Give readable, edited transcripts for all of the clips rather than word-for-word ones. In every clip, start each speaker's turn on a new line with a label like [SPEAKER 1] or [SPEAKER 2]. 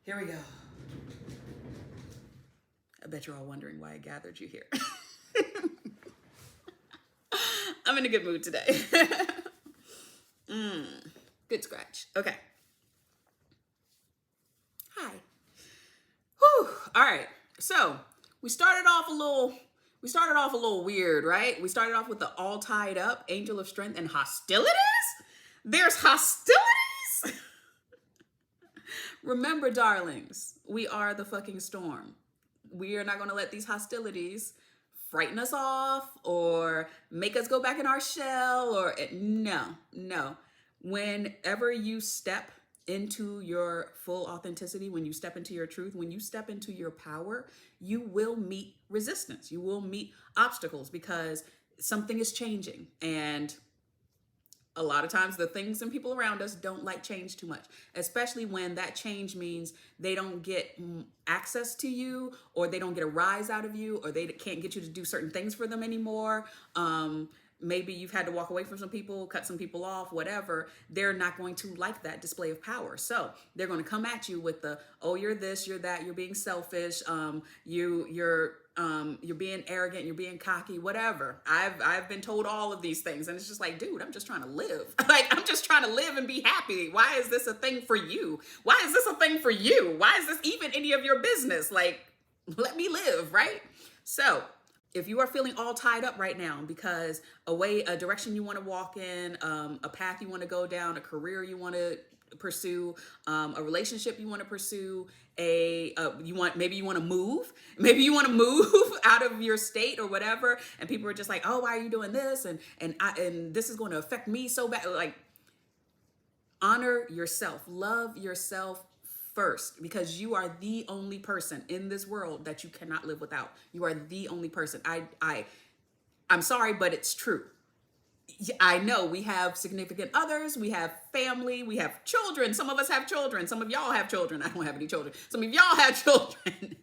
[SPEAKER 1] Here we go. I bet you're all wondering why I gathered you here. I'm in a good mood today. Good scratch. Okay. Hi. Whew. All right. So we started off a little weird, right? We started off with the all tied up, angel of strength, and hostilities. There's hostilities. Remember, darlings, we are the fucking storm. We are not going to let these hostilities frighten us off or make us go back in our shell or no. Whenever you step into your full authenticity, when you step into your truth, when you step into your power, you will meet resistance. You will meet obstacles because something is changing. And a lot of times the things and people around us don't like change too much, especially when that change means they don't get access to you, or they don't get a rise out of you, or they can't get you to do certain things for them anymore. Maybe you've had to walk away from some people, cut some people off, whatever. They're not going to like that display of power. So they're going to come at you with the, oh, you're this, you're that, you're being selfish, you're being arrogant, you're being cocky, whatever. I've been told all of these things, and it's just like, dude, I'm just trying to live. Like, I'm just trying to live and be happy. Why is this a thing for you? Why is this a thing for you? Why is this even any of your business? Like, let me live, right? So if you are feeling all tied up right now because a direction you want to walk in, a path you want to go down, a career you want to pursue, a relationship you want to pursue, maybe you want to move out of your state or whatever, and people are just like, oh, why are you doing this, and this is going to affect me so bad. Like, honor yourself, love yourself first, because you are the only person in this world that you cannot live without. You are the only person. I'm sorry, but it's true. I know we have significant others, we have family, we have children. Some of us have children. Some of y'all have children. I don't have any children. Some of y'all have children.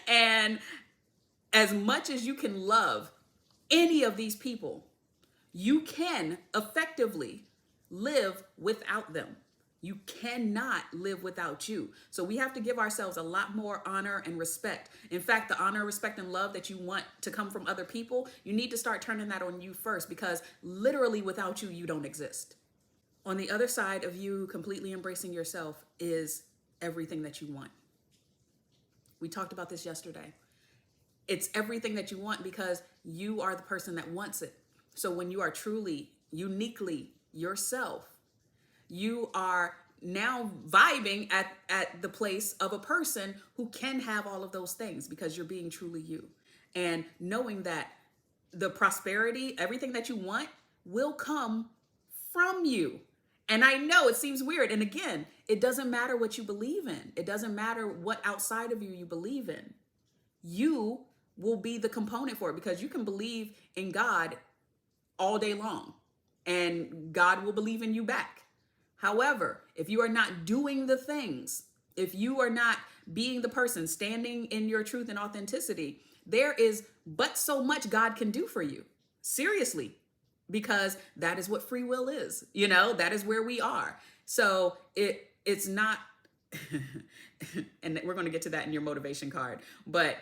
[SPEAKER 1] And as much as you can love any of these people, you can effectively live without them. You cannot live without you. So we have to give ourselves a lot more honor and respect. In fact, the honor, respect, and love that you want to come from other people, you need to start turning that on you first, because literally without you, you don't exist. On the other side of you completely embracing yourself is everything that you want. We talked about this yesterday. It's everything that you want because you are the person that wants it. So when you are truly, uniquely yourself, you are now vibing at the place of a person who can have all of those things because you're being truly you. And knowing that the prosperity, everything that you want will come from you. And I know it seems weird. And again, it doesn't matter what you believe in. It doesn't matter what outside of you believe in. You will be the component for it, because you can believe in God all day long and God will believe in you back. However, if you are not doing the things, if you are not being the person standing in your truth and authenticity, there is but so much God can do for you. Seriously, because that is what free will is. That is where we are. So it's not, and we're going to get to that in your motivation card, but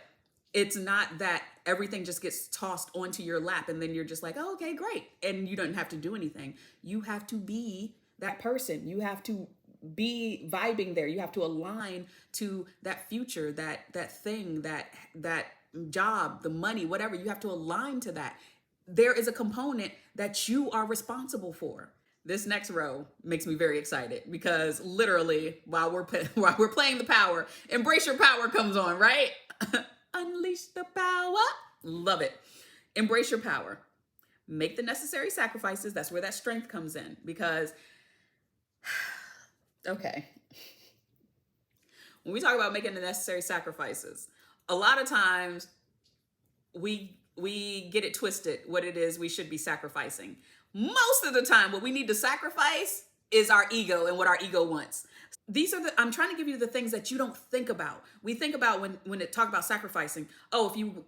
[SPEAKER 1] it's not that everything just gets tossed onto your lap and then you're just like, oh, okay, great. And you don't have to do anything. You have to be that person. You have to be vibing there. You have to align to that future, that thing, that job, the money, whatever. You have to align to that. There is a component that you are responsible for. This next row makes me very excited because literally while we're playing the power, embrace your power comes on, right? Unleash the power. Love it. Embrace your power. Make the necessary sacrifices. That's where that strength comes in, because okay. When we talk about making the necessary sacrifices, a lot of times we get it twisted what it is we should be sacrificing. Most of the time, what we need to sacrifice is our ego and what our ego wants. These are I'm trying to give you the things that you don't think about. We think about when it talk about sacrificing. Oh, if you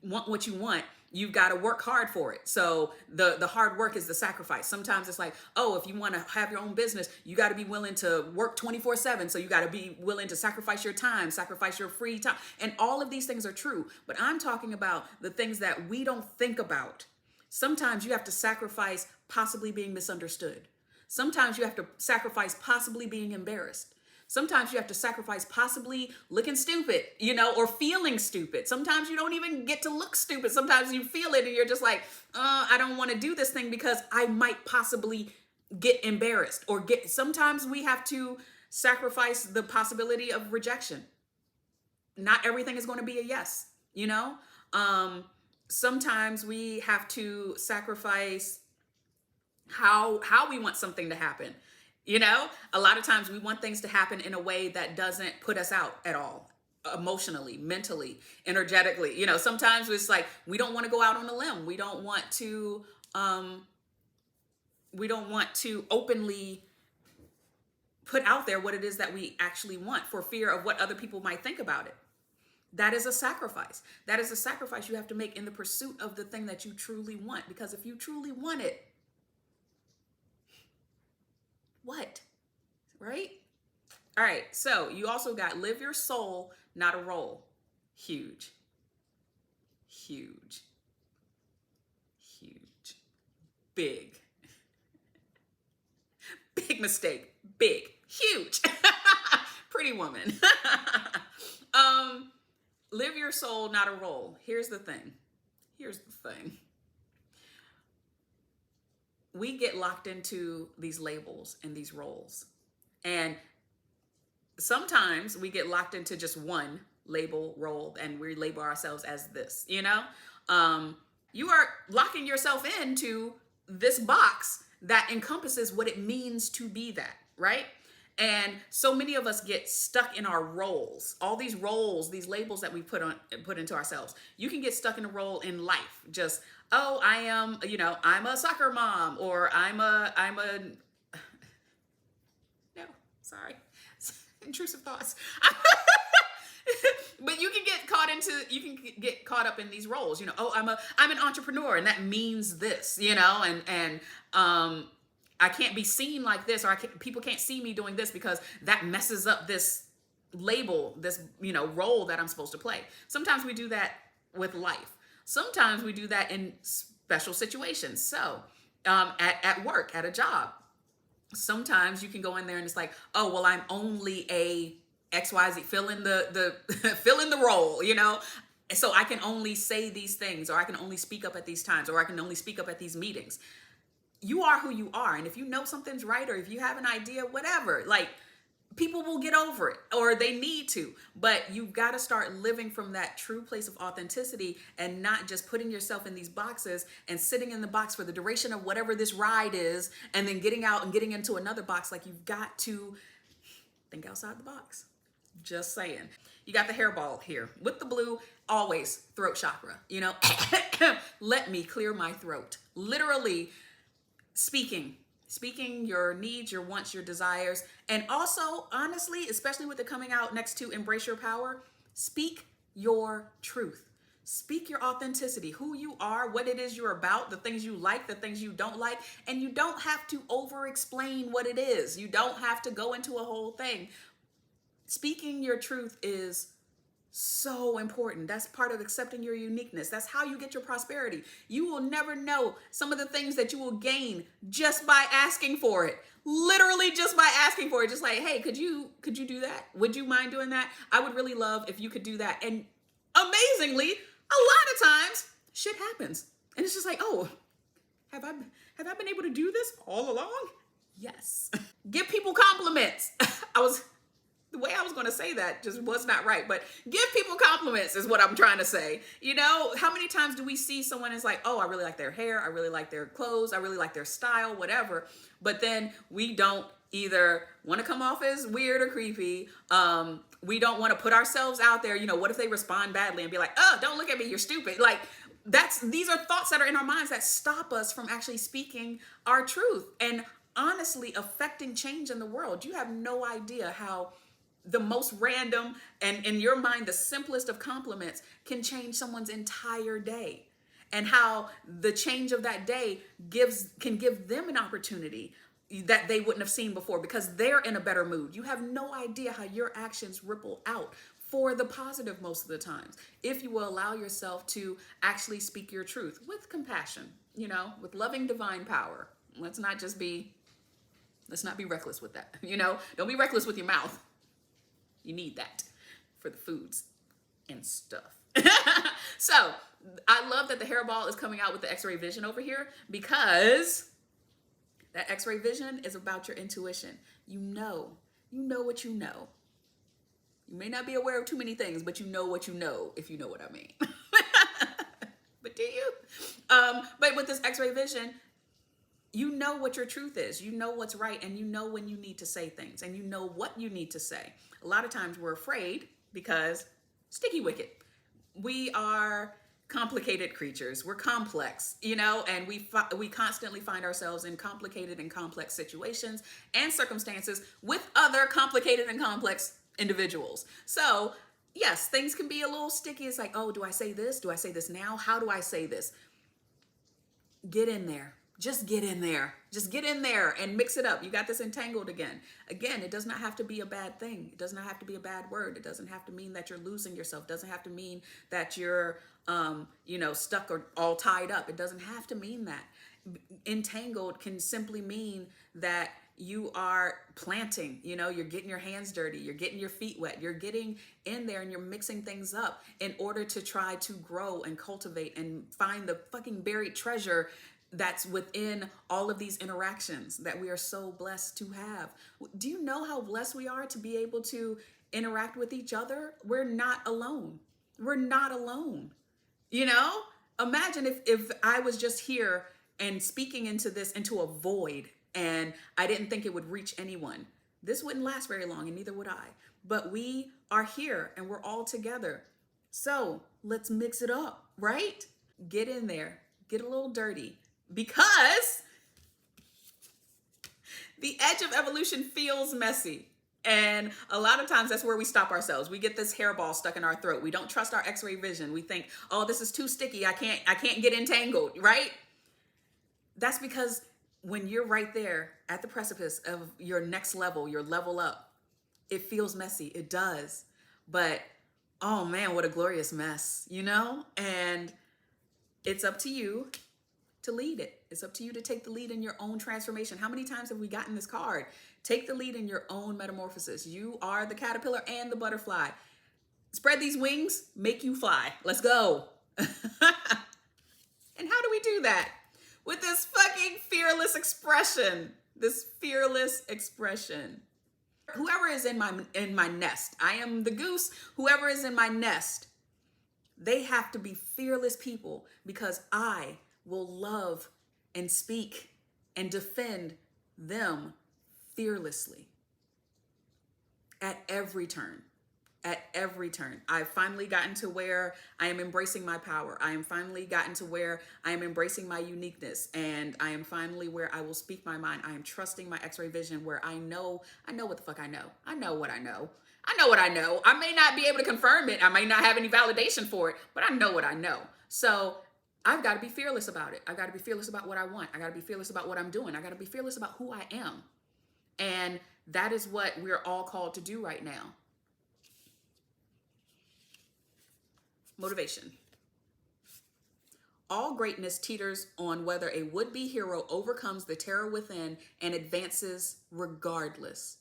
[SPEAKER 1] want what you want, you've got to work hard for it. So the hard work is the sacrifice. Sometimes it's like, oh, if you want to have your own business, you got to be willing to work 24/7. So you got to be willing to sacrifice your time, sacrifice your free time. And all of these things are true. But I'm talking about the things that we don't think about. Sometimes you have to sacrifice possibly being misunderstood. Sometimes you have to sacrifice possibly being embarrassed. Sometimes you have to sacrifice possibly looking stupid, or feeling stupid. Sometimes you don't even get to look stupid. Sometimes you feel it and you're just like, I don't want to do this thing because I might possibly get embarrassed sometimes we have to sacrifice the possibility of rejection. Not everything is going to be a yes, sometimes we have to sacrifice how we want something to happen. A lot of times we want things to happen in a way that doesn't put us out at all, emotionally, mentally, energetically. Sometimes it's like we don't want to go out on a limb. We don't want to openly put out there what it is that we actually want for fear of what other people might think about it. That is a sacrifice. That is a sacrifice you have to make in the pursuit of the thing that you truly want. Because if you truly want it, what? Right? All right. So you also got live your soul, not a role. Huge. Huge. Huge. Big. Big mistake. Big. Huge. Pretty woman. Live your soul, not a role. Here's the thing. We get locked into these labels and these roles. And sometimes we get locked into just one label, role, and we label ourselves as this, you are locking yourself into this box that encompasses what it means to be that, right? And so many of us get stuck in our roles, all these roles, these labels that we put into ourselves. You can get stuck in a role in life. Just, oh, I am, I'm a soccer mom, or I'm a, no, sorry, intrusive thoughts. But you can get caught up in these roles, oh, I'm an entrepreneur and that means this, and I can't be seen like this, or people can't see me doing this because that messes up this label, this, role that I'm supposed to play. Sometimes we do that with life. Sometimes we do that in special situations. So at work, at a job, sometimes you can go in there and it's like, oh, well, I'm only a XYZ, fill in the fill in the role, so I can only say these things, or I can only speak up at these times, or I can only speak up at these meetings. You are who you are. And if you know something's right, or if you have an idea, whatever, like, people will get over it, or they need to. But you've got to start living from that true place of authenticity, and not just putting yourself in these boxes and sitting in the box for the duration of whatever this ride is, and then getting out and getting into another box. Like, you've got to think outside the box. Just saying. You got the hairball here with the blue, always throat chakra, let me clear my throat. Literally speaking your needs, your wants, your desires. And also, honestly, especially with it coming out next to embrace your power, speak your truth. Speak your authenticity, who you are, what it is you're about, the things you like, the things you don't like. And you don't have to over-explain what it is. You don't have to go into a whole thing. Speaking your truth is so important. That's part of accepting your uniqueness. That's how you get your prosperity. You will never know some of the things that you will gain just by asking for it. Literally just by asking for it. Just like, hey, could you do that? Would you mind doing that? I would really love if you could do that. And amazingly, a lot of times shit happens. And it's just like, oh, have I been able to do this all along? Yes. Give people compliments. The way I was going to say that just was not right, but give people compliments is what I'm trying to say. How many times do we see someone is like, oh, I really like their hair, I really like their clothes, I really like their style, whatever. But then we don't either want to come off as weird or creepy. We don't want to put ourselves out there. What if they respond badly and be like, oh, don't look at me, you're stupid. Like, these are thoughts that are in our minds that stop us from actually speaking our truth. And honestly affecting change in the world. You have no idea how the most random and, in your mind, the simplest of compliments can change someone's entire day, and how the change of that day can give them an opportunity that they wouldn't have seen before because they're in a better mood. You have no idea how your actions ripple out for the positive most of the times, if you will allow yourself to actually speak your truth with compassion, with loving divine power. Let's not be reckless with that. Don't be reckless with your mouth. You need that for the foods and stuff. So I love that the hairball is coming out with the X-ray vision over here, because that X-ray vision is about your intuition. You know what you know. You may not be aware of too many things, but you know what you know, if you know what I mean. But do you? But with this X-ray vision, you know what your truth is. You know what's right, and you know when you need to say things, and you know what you need to say. A lot of times we're afraid because sticky wicket. We are complicated creatures. We're complex, and we constantly find ourselves in complicated and complex situations and circumstances with other complicated and complex individuals. So yes, things can be a little sticky. It's like, oh, do I say this? Do I say this now? How do I say this? Get in there. Just get in there. Just get in there and mix it up. You got this entangled again. Again, it does not have to be a bad thing. It does not have to be a bad word. It doesn't have to mean that you're losing yourself. It doesn't have to mean that you're, stuck or all tied up. It doesn't have to mean that. Entangled can simply mean that you are planting, you're getting your hands dirty, you're getting your feet wet, you're getting in there and you're mixing things up in order to try to grow and cultivate and find the fucking buried treasure that's within all of these interactions that we are so blessed to have. Do you know how blessed we are to be able to interact with each other? We're not alone. We're not alone. Imagine if I was just here and speaking into a void, and I didn't think it would reach anyone. This wouldn't last very long, and neither would I. But we are here and we're all together. So let's mix it up, right? Get in there, get a little dirty, because the edge of evolution feels messy. And a lot of times that's where we stop ourselves. We get this hairball stuck in our throat. We don't trust our X-ray vision. We think, oh, this is too sticky. I can't get entangled, right? That's because when you're right there at the precipice of your next level, your level up, it feels messy. It does. But oh man, what a glorious mess, And it's up to you to lead it. It's up to you to take the lead in your own transformation. How many times have we gotten this card? Take the lead in your own metamorphosis. You are the caterpillar and the butterfly. Spread these wings, make you fly. Let's go. And how do we do that? With this fucking fearless expression. This fearless expression. Whoever is in my nest, I am the goose. Whoever is in my nest, they have to be fearless people, because I will love and speak and defend them fearlessly at every turn. At every turn. I've finally gotten to where I am embracing my power. I am finally gotten to where I am embracing my uniqueness, and I am finally where I will speak my mind. I am trusting my X-ray vision, where I know what the fuck I know. I know what I know. I know what I know. I may not be able to confirm it. I may not have any validation for it, but I know what I know. So I've got to be fearless about it. I've got to be fearless about what I want. I got to be fearless about what I'm doing. I got to be fearless about who I am. And that is what we're all called to do right now. Motivation. All greatness teeters on whether a would-be hero overcomes the terror within and advances regardless.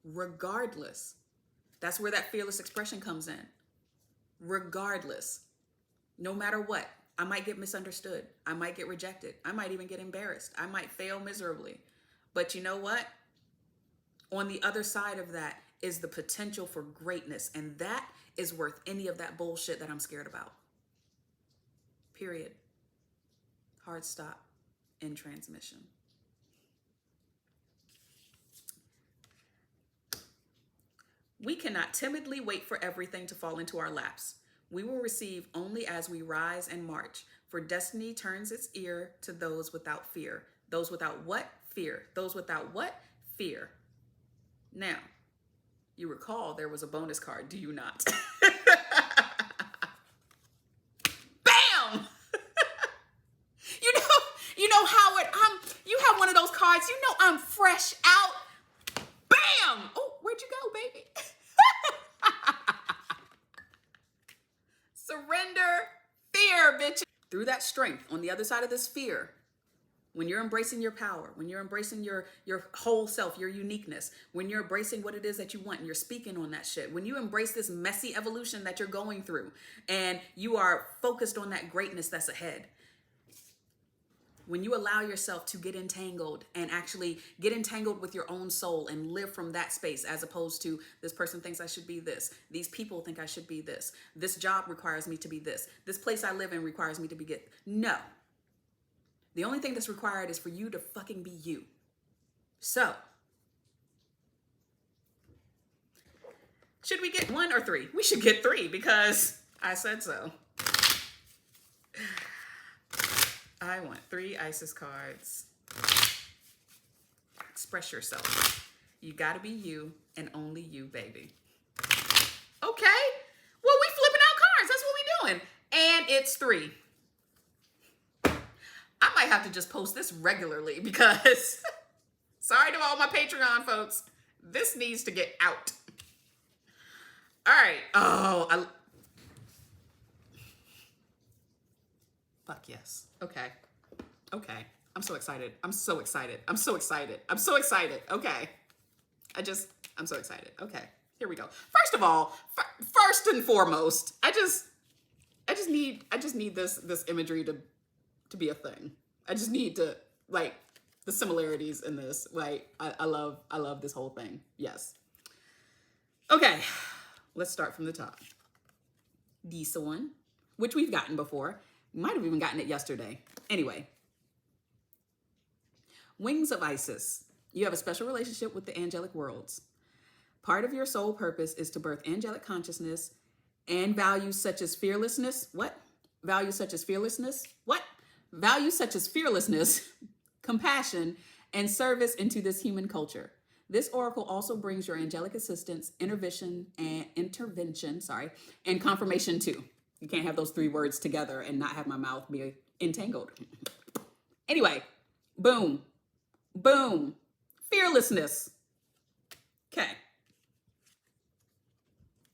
[SPEAKER 1] Regardless. That's where that fearless expression comes in. Regardless. No matter what. I might get misunderstood. I might get rejected. I might even get embarrassed. I might fail miserably. But you know what? On the other side of that is the potential for greatness. And that is worth any of that bullshit that I'm scared about. Period. Hard stop. End transmission. We cannot timidly wait for everything to fall into our laps. We will receive only as we rise and march. For destiny turns its ear to those without fear. Those without what? fear. Those without what? Fear. Now, you recall there was a bonus card, do you not? Bam! You know, Howard, you have one of those cards, you know I'm fresh out. Bam! Oh, where'd you go, baby? Surrender fear, bitch. Through that strength, on the other side of this fear, when you're embracing your power, when you're embracing your whole self, your uniqueness, when you're embracing what it is that you want and you're speaking on that shit, when you embrace this messy evolution that you're going through and you are focused on that greatness that's ahead, when you allow yourself to get entangled and actually get entangled with your own soul and live from that space, as opposed to this person thinks I should be this, these people think I should be this job requires me to be this place I live in requires me to be get. No. The only thing that's required is for you to fucking be you. So, should we get 1 or 3? We should get 3 because I said so. I want 3 ISIS cards. Express yourself. You gotta be you and only you, baby. Okay. Well, we flipping out cards. That's what we doing. And it's 3. I might have to just post this regularly because, sorry to all my Patreon folks, this needs to get out. All right. Oh, fuck yes. Okay. I'm so excited. I'm so excited. Okay. I'm so excited. Okay. Here we go. First of all, first and foremost, I just need this imagery to be a thing. I just need to, like, the similarities in this. Like, I love this whole thing. Yes. Okay. Let's start from the top. This one, which we've gotten before. Might have even gotten it yesterday. Anyway. Wings of Isis. You have a special relationship with the angelic worlds. Part of your soul purpose is to birth angelic consciousness and values such as fearlessness. What? Values such as fearlessness. What? Values such as fearlessness, compassion, and service into this human culture. This oracle also brings your angelic assistance, intervention, and confirmation too. You can't have those 3 words together and not have my mouth be entangled. Anyway, boom, boom, fearlessness. Okay.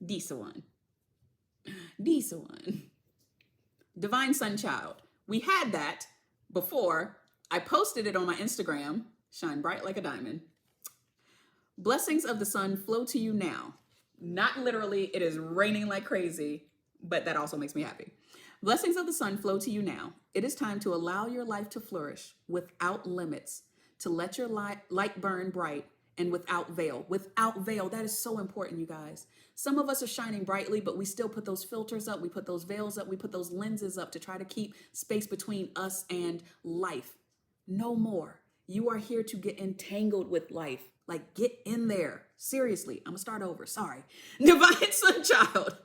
[SPEAKER 1] Disa one. Divine Sun Child. We had that before. I posted it on my Instagram. Shine bright like a diamond. Blessings of the sun flow to you now. Not literally, it is raining like crazy, but that also makes me happy. Blessings of the sun flow to you now. It is time to allow your life to flourish without limits, to let your light burn bright and without veil. Without veil, that is so important, you guys. Some of us are shining brightly, but we still put those filters up, we put those veils up, we put those lenses up to try to keep space between us and life. No more. You are here to get entangled with life. Like, get in there. Seriously, I'm gonna start over. Sorry. Divine Sun Child.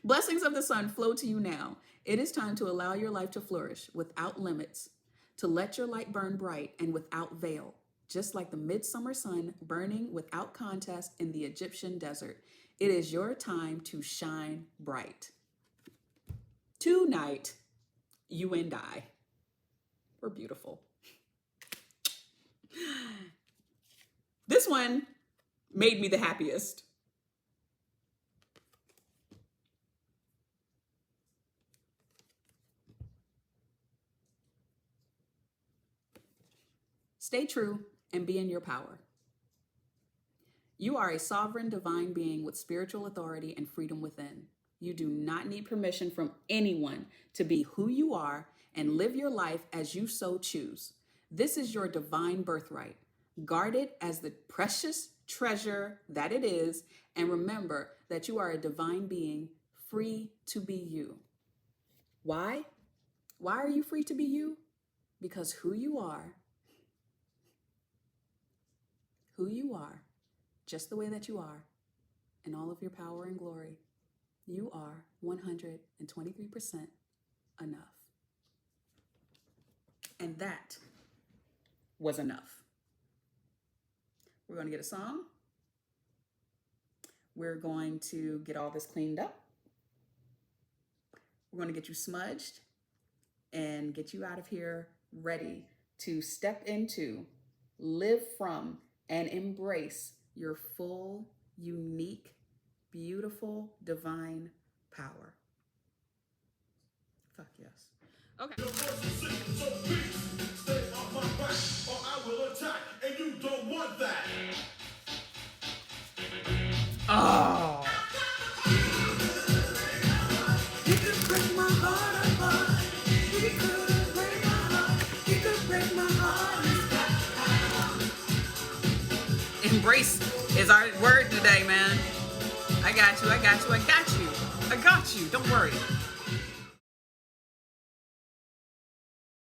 [SPEAKER 1] Blessings of the sun flow to you now. It is time to allow your life to flourish without limits, to let your light burn bright and without veil, just like the midsummer sun burning without contest in the Egyptian desert. It is your time to shine bright. Tonight, you and I, we're beautiful. This one made me the happiest. Stay true and be in your power. You are a sovereign divine being with spiritual authority and freedom within. You do not need permission from anyone to be who you are and live your life as you so choose. This is your divine birthright. Guard it as the precious treasure that it is, and remember that you are a divine being free to be you. Why? Why are you free to be you? Because who you are, just the way that you are, in all of your power and glory, you are 123% enough. And that was enough. We're going to get a song. We're going to get all this cleaned up. We're going to get you smudged and get you out of here ready to step into, live from, and embrace your full, unique, beautiful, divine power. Fuck yes. Okay. Stay off my back or I will attack, and you don't want that. Oh. You could break my heart apart. You could break my heart. You could break my heart. Embrace is our word today, man. I got you. I got you. I got you. I got you. Don't worry.